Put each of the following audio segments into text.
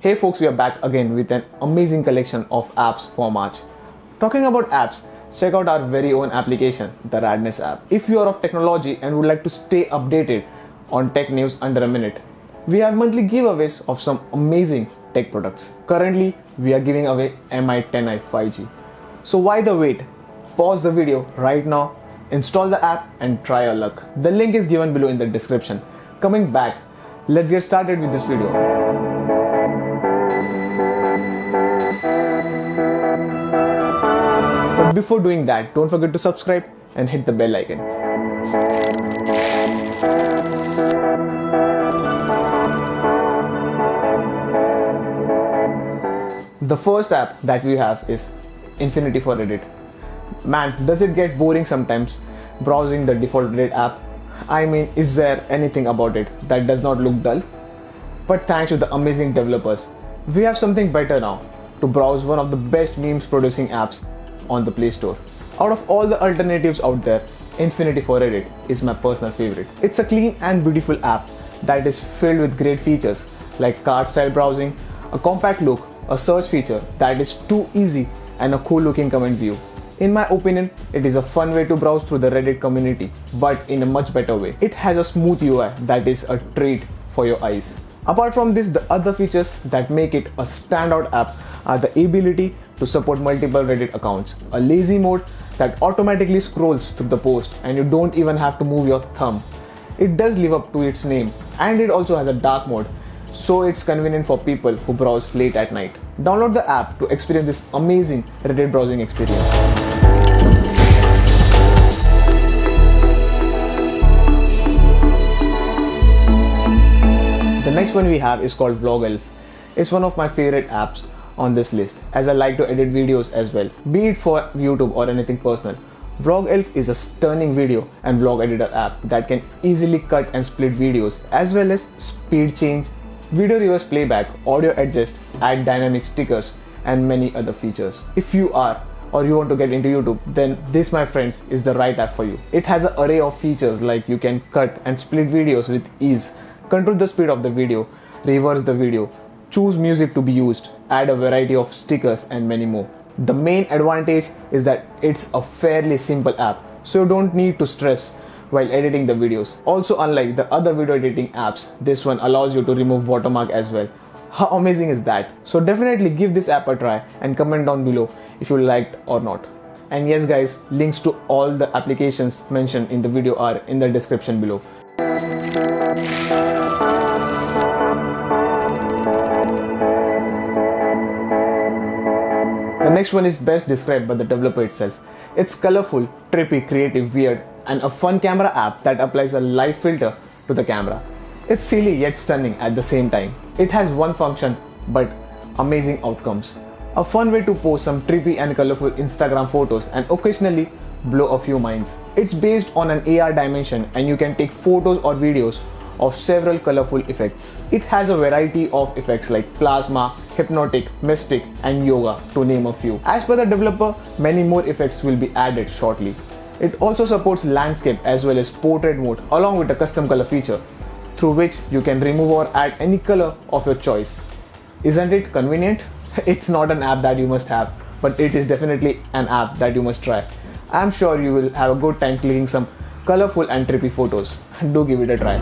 Hey folks, we are back again with an amazing collection of apps for March. Talking about apps, check out our very own application, the Radness app. If you are of technology and would like to stay updated on tech news under a minute, we have monthly giveaways of some amazing tech products. Currently, we are giving away MI 10i 5G. So why the wait? Pause the video right now, install the app and try your luck. The link is given below in the description. Coming back, let's get started with this video. But before doing that, don't forget to subscribe and hit the bell icon. The first app that we have is Infinity for Reddit. Man, does it get boring sometimes browsing the default Reddit app? I mean, is there anything about it that does not look dull? But thanks to the amazing developers, we have something better now to browse one of the best memes producing apps on the Play Store. Out of all the alternatives out there, Infinity for Reddit is my personal favorite. It's a clean and beautiful app that is filled with great features like card style browsing, a compact look, a search feature that is too easy, and a cool looking comment view. In my opinion, it is a fun way to browse through the Reddit community, but in a much better way. It has a smooth UI that is a treat for your eyes. Apart from this, the other features that make it a standout app are the ability to support multiple Reddit accounts, a lazy mode that automatically scrolls through the post and you don't even have to move your thumb. It does live up to its name, and it also has a dark mode, so it's convenient for people who browse late at night. Download the app to experience this amazing Reddit browsing experience. The next one we have is called VlogElf. It's one of my favorite apps on this list, as I like to edit videos as well, be it for YouTube or anything personal. VlogElf is a stunning video and vlog editor app that can easily cut and split videos, as well as speed change, video reverse playback, audio adjust, add dynamic stickers, and many other features. If you are or you want to get into YouTube, then this, my friends, is the right app for you. It has an array of features like you can cut and split videos with ease, control the speed of the video, reverse the video, choose music to be used, add a variety of stickers, and many more. The main advantage is that it's a fairly simple app, so you don't need to stress while editing the videos. Also, unlike the other video editing apps, this one allows you to remove watermark as well. How amazing is that? So definitely give this app a try and comment down below if you liked or not. And yes guys, links to all the applications mentioned in the video are in the description below. The next one is best described by the developer itself. It's colorful, trippy, creative, weird, and a fun camera app that applies a live filter to the camera. It's silly yet stunning at the same time. It has one function but amazing outcomes. A fun way to post some trippy and colorful Instagram photos and occasionally blow a few minds. It's based on an AR dimension and you can take photos or videos of several colorful effects. It has a variety of effects like plasma, hypnotic, mystic, and yoga, to name a few. As per the developer, many more effects will be added shortly. It also supports landscape as well as portrait mode along with a custom color feature through which you can remove or add any color of your choice. Isn't it convenient? It's not an app that you must have, but it is definitely an app that you must try. I'm sure you will have a good time clicking some colorful and trippy photos. Do give it a try.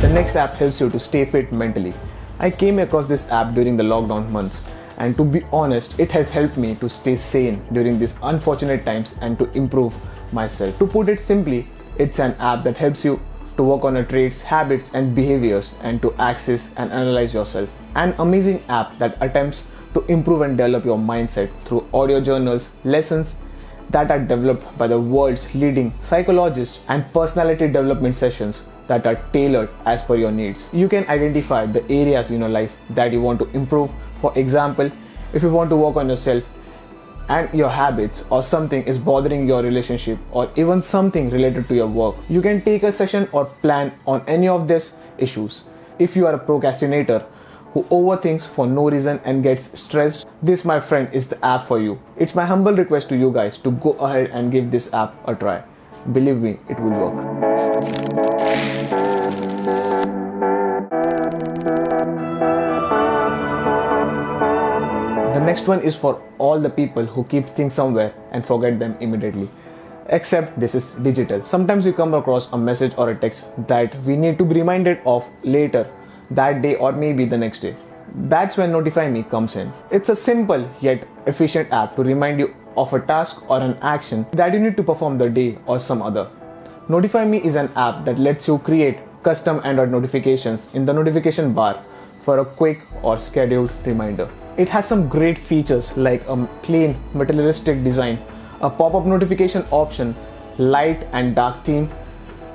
The next app helps you to stay fit mentally. I came across this app during the lockdown months, and to be honest, it has helped me to stay sane during these unfortunate times and to improve myself. To put it simply, it's an app that helps you to work on your traits, habits, and behaviors and to access and analyze yourself. An amazing app that attempts to improve and develop your mindset through audio journals, lessons that are developed by the world's leading psychologists, and personality development sessions that are tailored as per your needs. You can identify the areas in your life that you want to improve. For example, if you want to work on yourself and your habits, or something is bothering your relationship, or even something related to your work, you can take a session or plan on any of these issues. If you are a procrastinator who overthinks for no reason and gets stressed, this, my friend, is the app for you. It's my humble request to you guys to go ahead and give this app a try. Believe me, it will work. The next one is for all the people who keep things somewhere and forget them immediately. Except this is digital. Sometimes we come across a message or a text that we need to be reminded of later, that day, or maybe the next day. That's when Notify Me comes in. It's a simple yet efficient app to remind you of a task or an action that you need to perform the day or some other. Notify Me is an app that lets you create custom Android notifications in the notification bar for a quick or scheduled reminder. It has some great features like a clean materialistic design, a pop-up notification option, light and dark theme,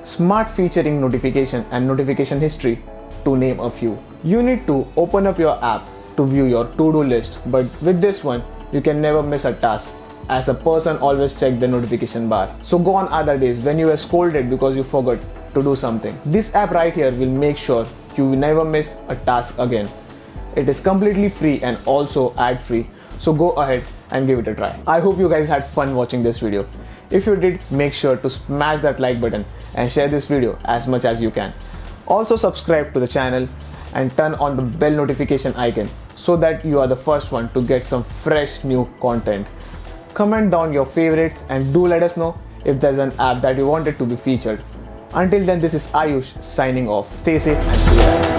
smart featuring notification and notification history, to name a few. You need to open up your app to view your to-do list, but with this one, you can never miss a task, as a person always check the notification bar. So go on other days when you were scolded because you forgot to do something. This app right here will make sure you will never miss a task again. It is completely free and also ad-free, so go ahead and give it a try. I hope you guys had fun watching this video. If you did, make sure to smash that like button and share this video as much as you can. Also subscribe to the channel and turn on the bell notification icon so that you are the first one to get some fresh new content. Comment down your favorites and do let us know if there's an app that you wanted to be featured. Until then, this is Ayush signing off. Stay safe and stay happy.